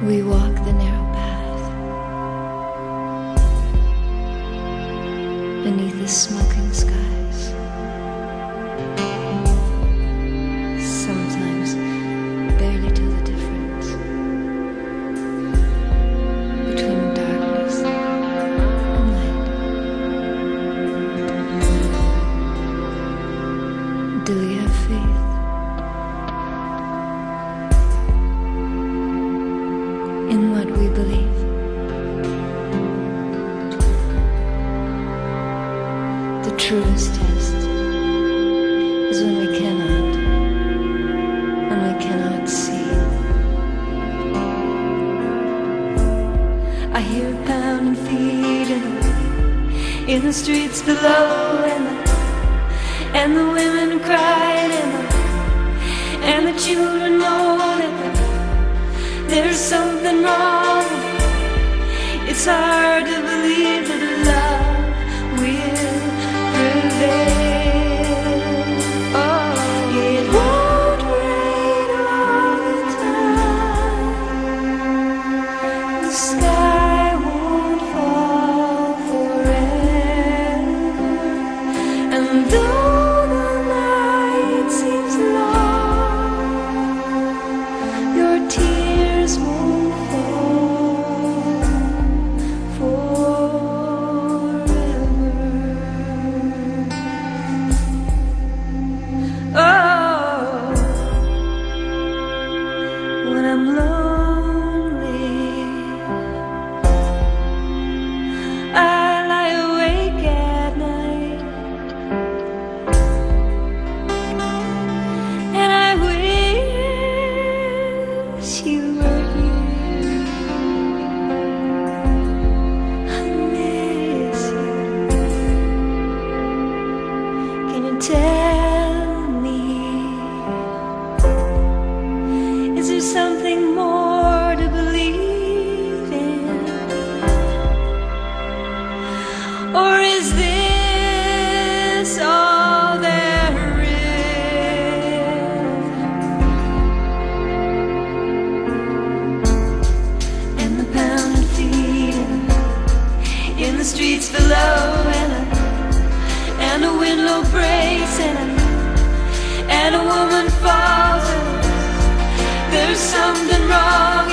We walk the narrow path beneath the smoking skies. Sometimes barely tell the difference between darkness and light. Do we have faith? In what we believe. The truest test is when we cannot see. I hear pounding feet in the streets below, and the women crying, and the children moaning. There's something wrong. It's hard to believe that love will prevail. Oh, it won't rain all the time. The sky won't fall forever. And though the night seems long, your tears won't fall forever. Oh, when I'm lonely, I lie awake at night, and I wish you were here. I miss you. Can you tell me, is there something more to believe in? Or is this all there is? And the pounding feet in the streets below, and a window breaks, and a woman falls, and there's something wrong.